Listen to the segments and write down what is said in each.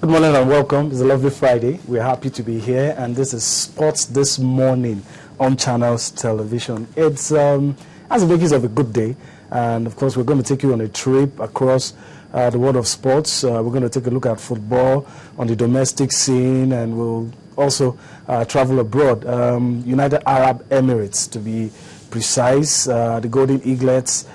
Good morning and welcome. It's a lovely Friday. We're happy to be here, and this is Sports This Morning on Channels Television. It's as the beginnings of a good day, and of course we're going to take you on a trip across the world of sports. We're going to take a look at football on the domestic scene, and we'll also travel abroad. United Arab Emirates, to be precise, the Golden Eaglets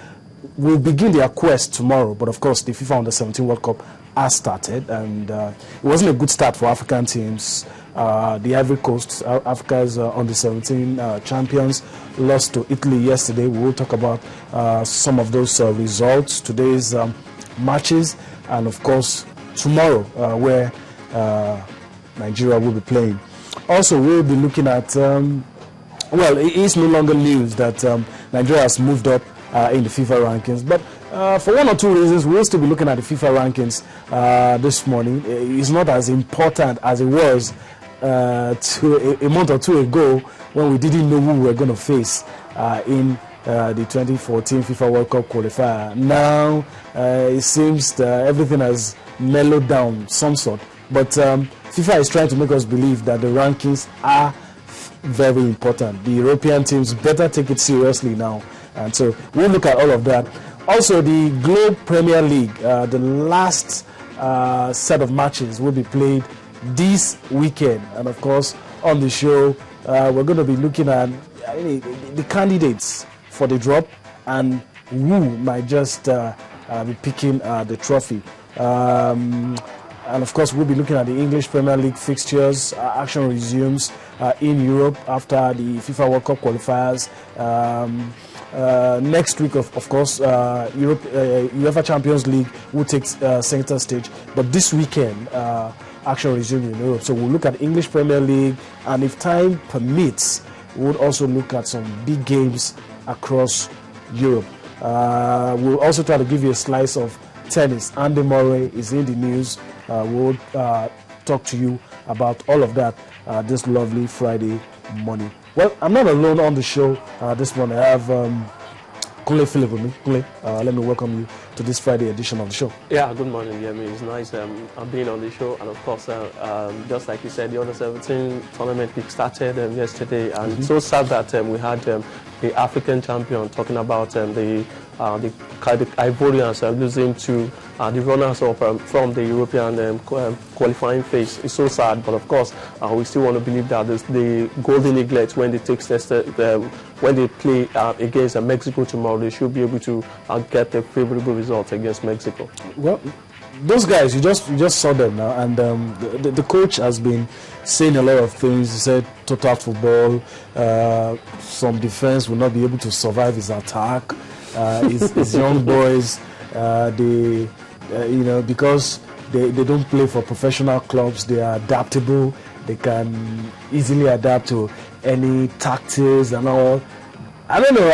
will begin their quest tomorrow, but of course the FIFA Under-17 World Cup has started, and it wasn't a good start for African teams. The Ivory Coast, Africa's Under-17 champions, lost to Italy yesterday. We will talk about some of those results, today's matches, and of course tomorrow where Nigeria will be playing. Also, we'll be looking at, well, it is no longer news that Nigeria has moved up in the FIFA rankings, but for one or two reasons, we'll still be looking at the FIFA rankings this morning. It's not as important as it was to a month or two ago when we didn't know who we were going to face in the 2014 FIFA World Cup qualifier. Now it seems that everything has mellowed down some sort, but FIFA is trying to make us believe that the rankings are very important. The European teams better take it seriously now, and so we'll look at all of that. Also, the Globe Premier League, the last set of matches will be played this weekend. And of course, on the show, we're going to be looking at the candidates for the drop and who might just be picking the trophy. And of course, we'll be looking at the English Premier League fixtures. Action resumes in Europe after the FIFA World Cup qualifiers. Next week, of course, UEFA Champions League will take center stage. But this weekend, action resumes in Europe. So we'll look at English Premier League, and if time permits, we'll also look at some big games across Europe. We'll also try to give you a slice of tennis. Andy Murray is in the news. We'll talk to you about all of that this lovely Friday morning. Well, I'm not alone on the show this morning. I have Kunle Philip with me. Kunle, let me welcome you to this Friday edition of the show. Yeah, good morning, Yemi. It's nice being on the show. And of course, just like you said, the Under-17 tournament week started yesterday. And it's so sad that we had the African champion talking about the Ivorians losing to the runners-up from the European qualifying phase. It's so sad, but of course, we still want to believe that the Golden Eaglets, when they take when they play against Mexico tomorrow, they should be able to get a favorable result against Mexico. Well, those guys, you just saw them now, and the coach has been saying a lot of things. He said total football, some defense will not be able to survive his attack. His young boys, because they don't play for professional clubs, they are adaptable. They can easily adapt to any tactics and all. I don't know.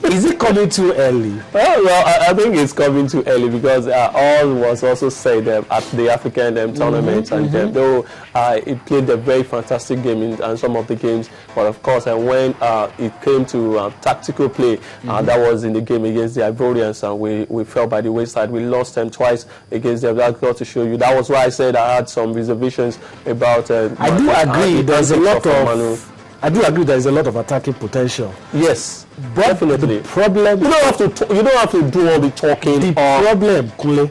Is it coming too early? Well, I think it's coming too early because all was also said at the African tournament, and though it played a very fantastic game in some of the games, but of course, when it came to tactical play, that was in the game against the Ivorians, and we fell by the wayside. We lost them twice against them. That got to show you. That was why I said I had some reservations about. I do agree. There's a lot of. I do agree there is a lot of attacking potential. Yes, but definitely. The problem you don't have to do all the talking. The problem, Kule,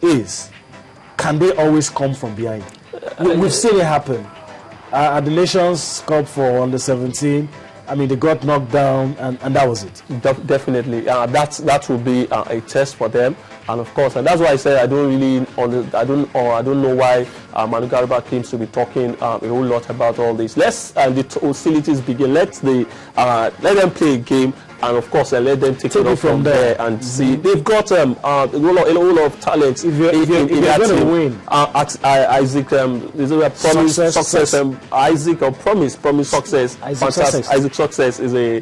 is can they always come from behind? We've seen it happen at the Nations Cup for Under-17. I mean, they got knocked down, and that was it. Definitely, that will be a test for them, and of course, and that's why I said I don't know why Manu Garba claims to be talking a whole lot about all this. Let's the hostilities begin. Let them play a game. And of course, let them take it from there and see. They've got a whole lot of talent. If you're going to win, Isaac, there's a promise success. Isaac or promise success. Isaac Success is a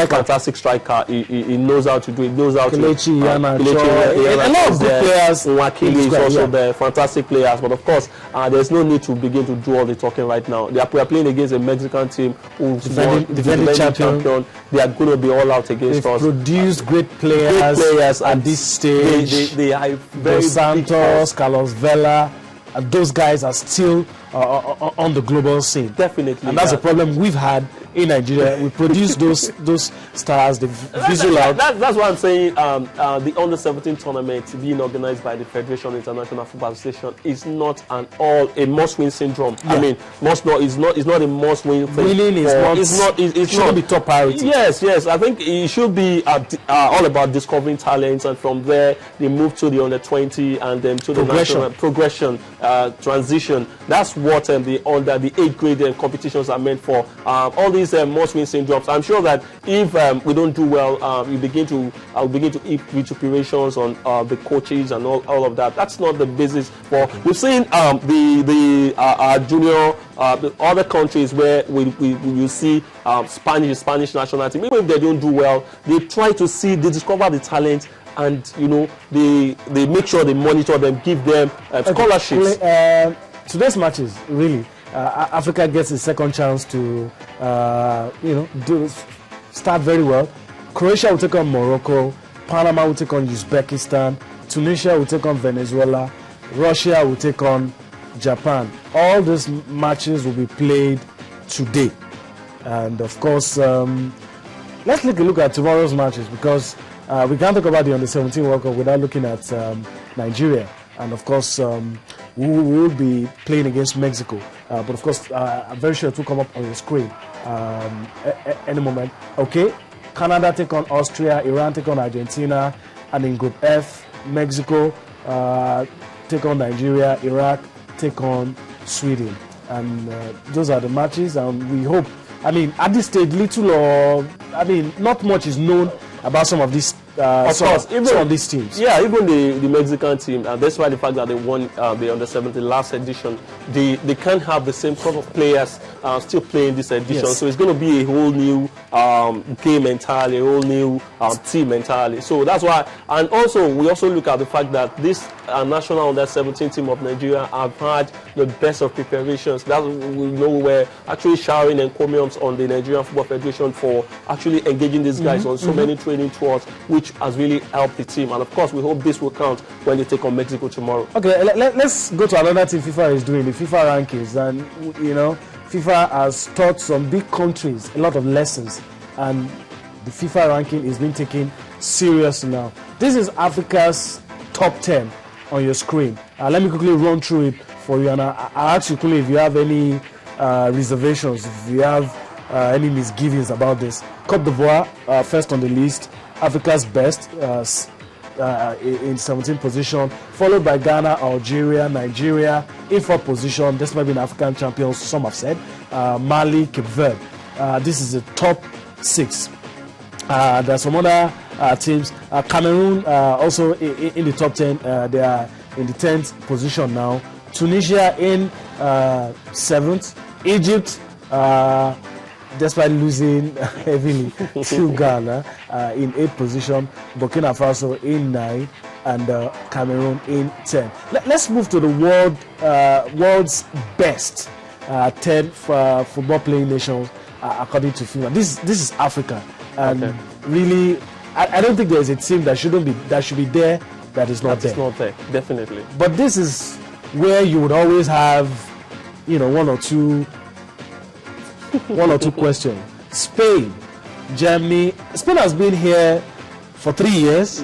fantastic striker. He knows how to do it. Knows how to. Kelechi, a lot of good players. Nwakili is also there. Fantastic players. But of course, there's no need to begin to do all the talking right now. We are playing against a Mexican team who's defending champion. They are going to be all all out against They've us. produced great players at this stage. They are very Dos Santos, Carlos Vela, and those guys are still on the global scene. Definitely. And that's a problem we've had in Nigeria. We produce those stars, the visual out. That's what I'm saying. The Under-17 tournament being organized by the Federation International Football Association is not a must-win syndrome. Yeah. I mean, it's not a must-win thing. Winning it shouldn't be top priority. Yes. I think it should be all about discovering talents, and from there they move to the Under-20 and then to the national progression, transition. That's what the 8th grade competitions are meant for. All these must-win syndromes. I'm sure that if we don't do well, I'll begin to eat vituperations on the coaches and all of that. That's not the basis for. We've seen our junior, the other countries where we see Spanish national team. Even if they don't do well, they try to they discover the talent. And they make sure they monitor them, give them scholarships. Today's matches, really, Africa gets a second chance to start very well. Croatia will take on Morocco, Panama will take on Uzbekistan, Tunisia will take on Venezuela, Russia will take on Japan. All these matches will be played today. And of course, let's take a look at tomorrow's matches, because we can't talk about the Under-17 World Cup without looking at Nigeria. And of course, we will be playing against Mexico. But of course, I'm very sure it will come up on the screen any moment. Okay, Canada take on Austria, Iran take on Argentina, and in Group F, Mexico take on Nigeria, Iraq take on Sweden. And those are the matches, and we hope, at this stage, not much is known about some of these some of these teams. Yeah, even the Mexican team, that's why the fact that they won the Under-17 last edition, they can't have the same sort of players still playing this edition. Yes. So it's going to be a whole new game entirely, a whole new team entirely. So that's why, and also we also look at the fact that this national Under-17 team of Nigeria have had the best of preparations. That we know we're actually showering encomiums on the Nigerian Football Federation for actually engaging these guys on so many training tours, which has really helped the team. And of course, we hope this will count when they take on Mexico tomorrow. Okay, let's go to another thing FIFA is doing, the FIFA rankings. And, FIFA has taught some big countries a lot of lessons. And the FIFA ranking is being taken seriously now. This is Africa's top 10 on your screen. Let me quickly run through it for you. And I'll ask you quickly if you have any reservations, if you have any misgivings about this. Côte d'Ivoire, first on the list. Africa's best in 17th position, followed by Ghana, Algeria, Nigeria in 4th position. This might be an African champions, some have said. Mali, Cape Verde. This is the top 6. There are some other teams. Cameroon also in the top 10. They are in the 10th position now. Tunisia in 7th. Egypt, despite losing heavily to Ghana, in 8th position, Burkina Faso in 9th, and Cameroon in 10th. Let's move to the world's best 10 football playing nations according to FIFA. This is Africa, and really, I don't think there's a team that should be there that is not there. It's not there, definitely. But this is where you would always have, one or two questions. Spain, Germany. Spain has been here for 3 years.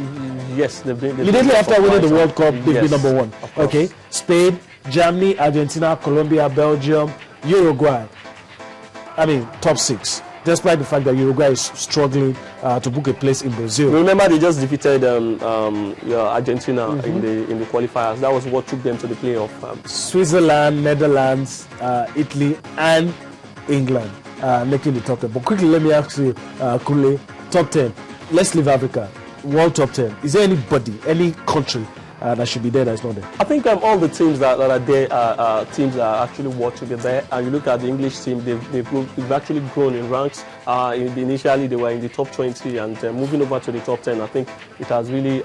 Yes, they've been. Immediately after winning the World Cup, they've been number 1. Okay, Spain, Germany, Argentina, Colombia, Belgium, Uruguay. Top 6. Despite the fact that Uruguay is struggling to book a place in Brazil. Remember, they just defeated Argentina in the qualifiers. That was what took them to the playoff. Switzerland, Netherlands, Italy, and England making the top 10. But quickly, let me ask you, Kule, top 10. Let's leave Africa. World top 10. Is there anybody, any country that should be there that's not there? I think all the teams that are there are teams that are actually worth to be there. And you look at the English team, they've actually grown in ranks. initially they were in the top 20 and moving over to the top 10. I think it has really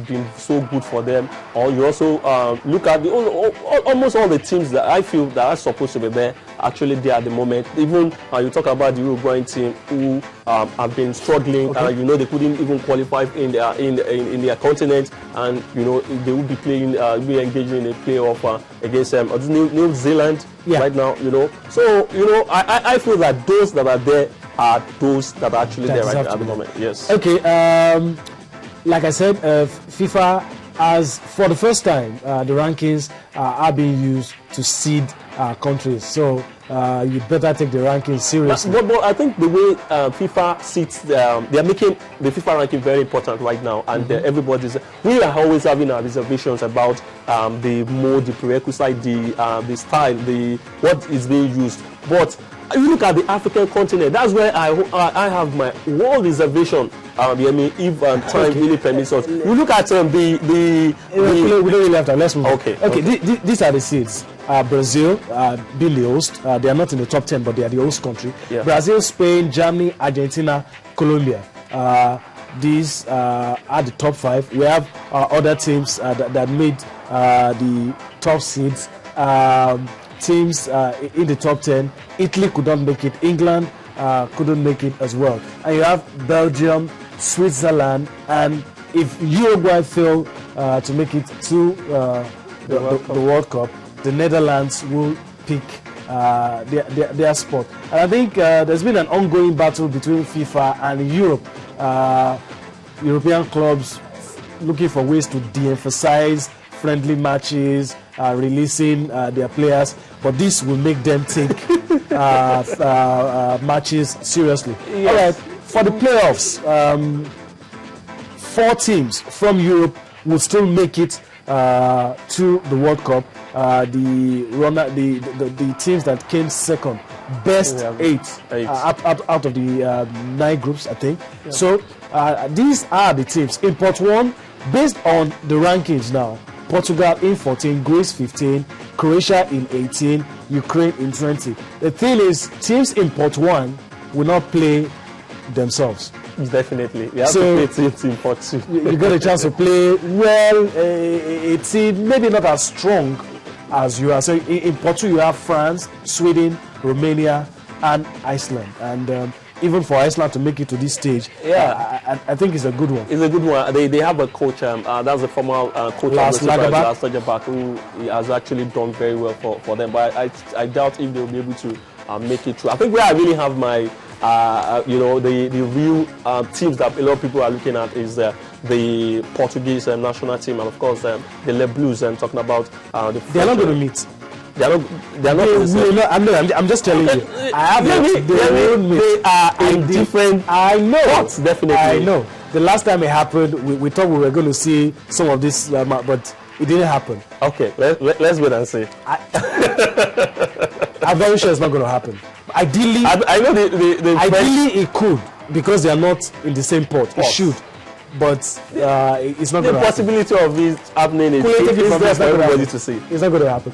been so good for them. Or you also look at almost all the teams that I feel that are supposed to be there actually there at the moment. Even you talk about the Uruguayan team who have been struggling. Okay. You know, they couldn't even qualify in their continent, and you know they will be playing, be engaging in a playoff against New Zealand right now. You know, so you know I feel that those that are there are those that are actually there right at the moment. Yes. Okay. Like I said, FIFA has, for the first time, the rankings are being used to seed countries. So you better take the rankings seriously. But I think the way FIFA seats, they are making the FIFA ranking very important right now, and we are always having our reservations about the mode, the prerequisite, the style, what is being used. But you look at the African continent, that's where I have my whole reservation. If time really permits us. You look at we don't really have time. Let's move on. Okay. These are the seeds. Brazil, being the host, they are not in the top 10, but they are the host country. Yeah. Brazil, Spain, Germany, Argentina, Colombia. These are the top 5. We have other teams that made the top seeds. Teams in the top 10. Italy could not make it. England couldn't make it as well. And you have Belgium, Switzerland, and if Uruguay fail to make it to the World Cup, the Netherlands will pick their spot. And I think there's been an ongoing battle between FIFA and Europe. European clubs looking for ways to de-emphasize friendly matches, releasing their players, but this will make them take matches seriously. Yes. All right, for the playoffs, 4 teams from Europe will still make it to the World Cup. The teams that came second, best 8 out of the 9 groups, I think. Yeah. So these are the teams. In Pot 1, based on the rankings now, Portugal in 14, Greece 15, Croatia in 18, Ukraine in 20. The thing is, teams in Pot 1 will not play themselves. Definitely. You have to play teams in Pot 2. You got a chance to play, well, a team maybe not as strong as you are. So in Pot 2 you have France, Sweden, Romania, and Iceland. And even for Iceland to make it to this stage, I think it's a good one. It's a good one. They have a coach, that's the former coach Lars Lagerbäck, who has actually done very well for them. But I doubt if they'll be able to make it through. I think where I really have my, the real teams that a lot of people are looking at is the Portuguese national team, and of course the Le Blues. I'm talking about they are not going to meet. They're not. I'm just telling you. I have they are in different. I know. Spots, definitely. I know. The last time it happened, we thought we were going to see some of this, but it didn't happen. Okay, let's wait and see. I'm very sure it's not going to happen. Ideally, I know ideally it could, because they are not in the same pot. It should. But it's not going to happen. The possibility of this happening is there for everybody to see. It's not going to happen.